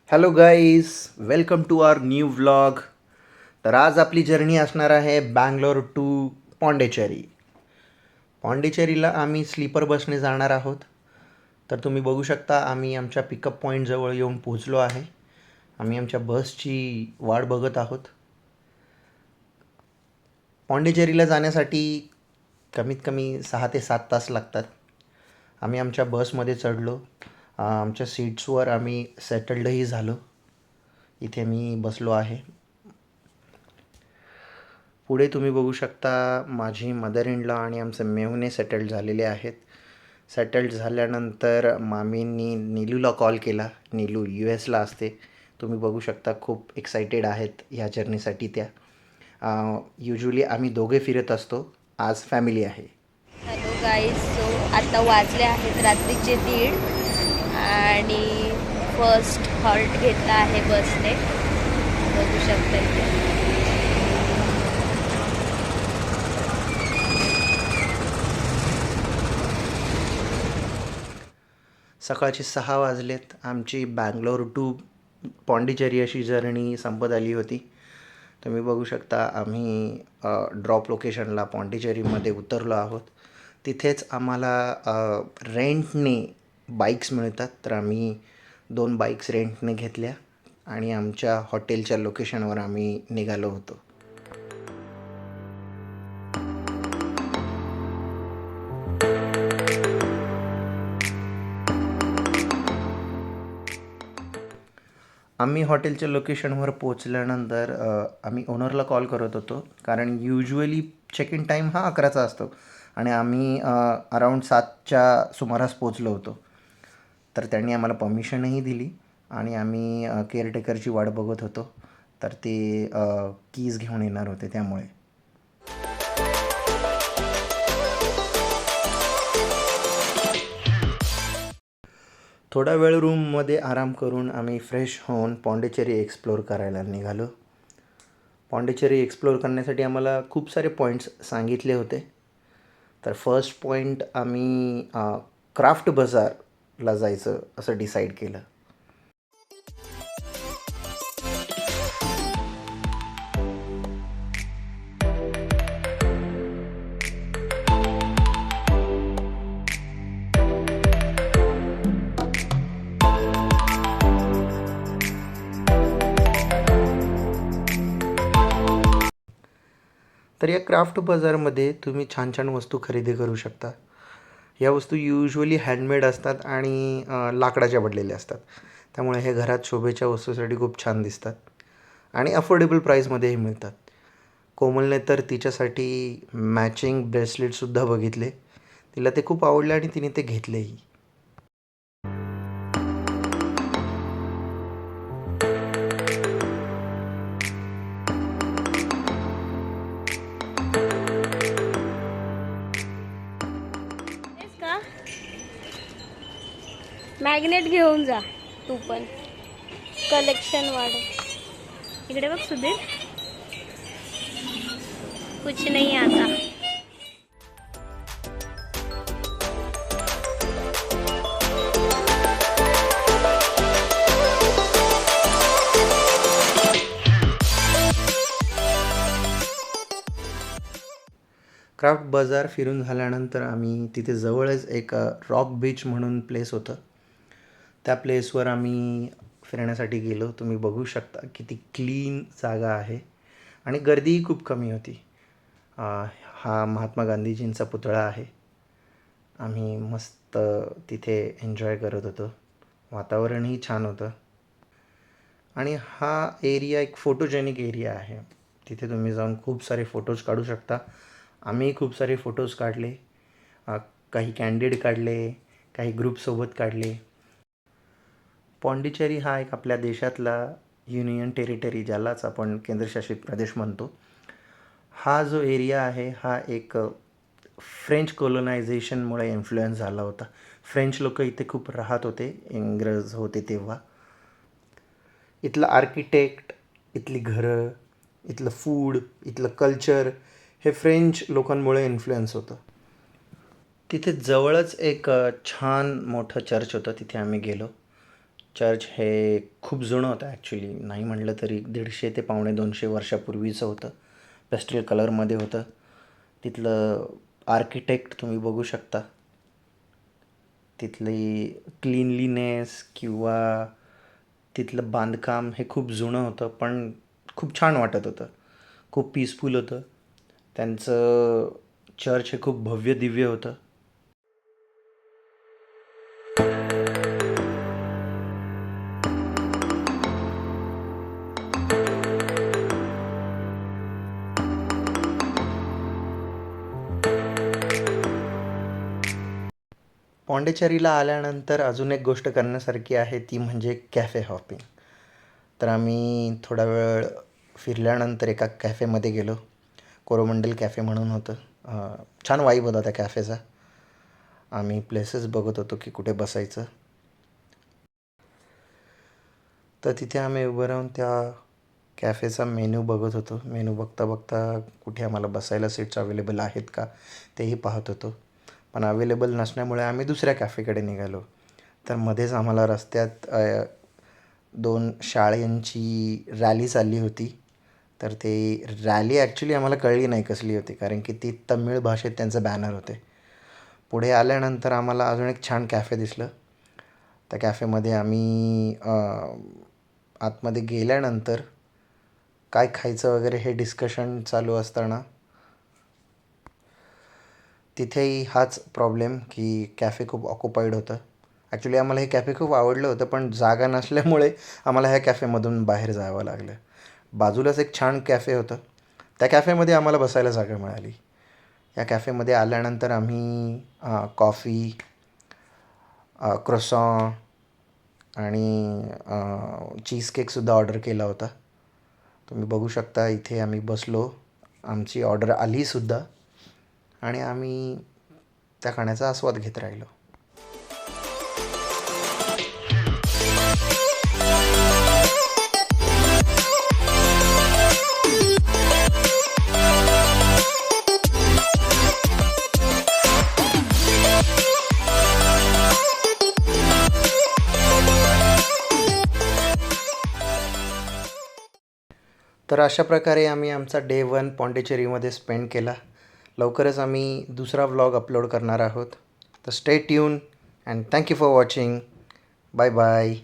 Hello guys, welcome to our new vlog. तर आज आपली जर्नी असणार आहे बँगलोर टू पॉंडेचेरी. पॉंडेचेरीला आम्ही स्लीपर बसने जाणार आहोत. तर तुम्ही बघू शकता आम्ही आमच्या पिकअप पॉईंटजवळ येऊन पोहोचलो आहे. आम्ही आमच्या बसची वाट बघत आहोत. पॉंडेचेरीला जाण्यासाठी कमीत कमी 6 ते 7 तास लागतात. आम्ही आमच्या बसमध्ये चढलो. आमच्या सीट्सवर आम्ही सेटल्डही झालो. इथे मी बसलो आहे. पुढे तुम्ही बघू शकता माझी मदर इन लॉ आणि आमचे मेहुणे सेटल्ड झालेले आहेत. सेटल्ड झाल्यानंतर मामींनी नीलूला कॉल केला. नीलू US ला असते. तुम्ही बघू शकता खूप एक्सायटेड आहेत ह्या जर्नीसाठी त्या. युजली आम्ही दोघे फिरत असतो. आज फॅमिली आहे. हॅलो गाईज, सो आता वाजले आहेत रात्रीचे 1:30 आणि फर्स्ट हॉल्ट घेतला आहे बसने. बघू शकता इथे. सकाळचे 6 वाजलेत. आमची बँगलोर टू पॉंडिचेरी अशी जर्नी संपत आली होती. तुम्ही बघू शकता आम्ही ड्रॉप लोकेशनला पॉंडिचेरीमध्ये उतरलो आहोत. तिथेच आम्हाला रेंटने बाईक्स मिळतात. तर आम्ही 2 बाईक्स रेंटने घेतल्या आणि आमच्या हॉटेलच्या लोकेशनवर आम्ही निघालो होतो. आम्ही हॉटेलच्या लोकेशनवर पोचल्यानंतर आम्ही ओनरला कॉल करत होतो, कारण युज्युअली चेक इन टाईम हा 11चा असतो आणि आम्ही अराऊंड 7च्या सुमारास पोचलो होतो. तर त्यांनी आम्हाला परमिशनही दिली आणि आम्ही केअरटेकरची वाट बघत होतो. तर ते कीज घेऊन येणार होते त्यामुळे. थोडा वेळ रूममध्ये आराम करून आम्ही फ्रेश होऊन पॉंडिचेरी एक्सप्लोर करायला निघालो. पॉंडिचेरी एक्सप्लोर करण्यासाठी आम्हाला खूप सारे पॉईंट्स सांगितले होते. तर फर्स्ट पॉईंट आम्ही क्राफ्ट बाजारला जायचं असं डिसाईड केलं. तर या क्राफ्ट बाजारमध्ये तुम्ही छान छान वस्तू खरेदी करू शकता. या वस्तू युज्युअली हँडमेड असतात आणि लाकडाच्या बनलेल्या असतात. त्यामुळे हे घरात शोभेच्या वस्तूसाठी खूप छान दिसतात आणि अफोर्डेबल प्राईसमध्येही मिळतात. कोमलने तर तिच्यासाठी मॅचिंग ब्रेसलेटसुद्धा बघितले. तिला ते खूप आवडले आणि तिने ते घेतलेही. तेच का मॅग्नेट घेऊन जा तू पण, कलेक्शन वाढव. इकडे बघ सुधीर, कुछ नाही आता. क्राफ्ट बाजार फिरून झाल्यानंतर आम्ही तिथे जवळच एक रॉक बीच म्हणून प्लेस होतं. त्या प्लेसवर आम्ही फिरण्यासाठी गेलो. तुम्ही बघू शकता किती क्लीन जागा आहे आणि गर्दीही खूप कमी होती. हा महात्मा गांधीजींचा पुतळा आहे. आम्ही मस्त तिथे एन्जॉय करत होतो. वातावरणही छान होतं आणि हा एरिया एक फोटोजेनिक एरिया आहे. तिथे तुम्ही जाऊन खूप सारे फोटोज काढू शकता. आम्ही खूप सारे फोटोज काढले. काही कँडिड काढले, काही ग्रुपसोबत काढले. पॉंडिचेरी हा एक आपल्या देशातला युनियन टेरिटरी, ज्यालाच आपण केंद्रशासित प्रदेश म्हणतो. हा जो एरिया आहे हा एक फ्रेंच कोलोनायझेशनमुळे इन्फ्लुएन्स झाला होता. फ्रेंच लोक इथे खूप राहत होते, इंग्रज होते तेव्हा. इथलं आर्किटेक्ट, इथली घरं, इथलं फूड, इथलं कल्चर हे फ्रेंच लोकांमुळे इन्फ्लुएन्स होतं. तिथे जवळच एक छान मोठं चर्च होतं. तिथे आम्ही गेलो. चर्च हे खूप जुनं होतं ॲक्च्युली, नाही म्हटलं तरी 150 ते 250 वर्षापूर्वीचं होतं. पेस्टल कलरमध्ये होतं. तिथलं आर्किटेक्ट तुम्ही बघू शकता. तिथली क्लीनलीनेस किंवा तिथलं बांधकाम हे खूप जुनं होतं, पण खूप छान वाटत होतं. खूप पीसफुल होतं. त्यांचं चर्च हे खूप भव्य दिव्य होतं. पॉंडिचेरीला आल्यानंतर अजून एक गोष्ट करण्यासारखी आहे, ती म्हणजे कॅफे हॉपिंग. तर आम्ही थोडा वेळ फिरल्यानंतर एका कॅफेमध्ये गेलो. कोरोमंडल कॅफे म्हणून होतं. छान वाईब होता त्या कॅफेचा. आम्ही प्लेसेस बघत होतो की कुठे बसायचं. तर तिथे आम्ही उभं राहून त्या कॅफेचा मेनू बघत होतो. मेनू बघता बघता कुठे आम्हाला बसायला सीट्स अवेलेबल आहेत का तेही पाहत होतो. पण अवेलेबल नसल्यामुळे आम्ही दुसऱ्या कॅफेकडे निघालो. तर मध्येच आम्हाला रस्त्यात 2 शाळेंची रॅली चालली होती. तर ते रॅली ॲक्च्युली आम्हाला कळली नाही कसली होती, कारण की ती तमिळ भाषेत त्यांचं बॅनर होते. पुढे आल्यानंतर आम्हाला अजून एक छान कॅफे दिसलं. त्या कॅफेमध्ये आम्ही आतमध्ये गेल्यानंतर काय खायचं वगैरे हे डिस्कशन चालू असताना तिथेही हाच प्रॉब्लेम की कॅफे खूप ऑक्युपाईड होतं. ॲक्च्युली आम्हाला हे कॅफे खूप आवडलं होतं, पण जागा नसल्यामुळे आम्हाला ह्या कॅफेमधून बाहेर जावं लागलं. बाजूलाच एक छान कॅफे होतं. त्या कॅफेमध्ये आम्हाला बसायला जागा मिळाली. या कॅफेमध्ये आल्यानंतर आम्ही कॉफी, क्रोसॉन आणि चीज केकसुद्धा ऑर्डर केला होता. तुम्ही बघू शकता इथे आम्ही बसलो. आमची ऑर्डर आलीसुद्धा आणि आम्ही त्या खाण्याचा आस्वाद घेत राहिलो. तर अशा प्रकारे आम्ही आमचा डे 1 पॉंडिचेरीमध्ये स्पेंड केला. लवकरच आम्ही दुसरा व्लॉग अपलोड करणार आहोत. तर stay tune and thank you for watching. Bye bye.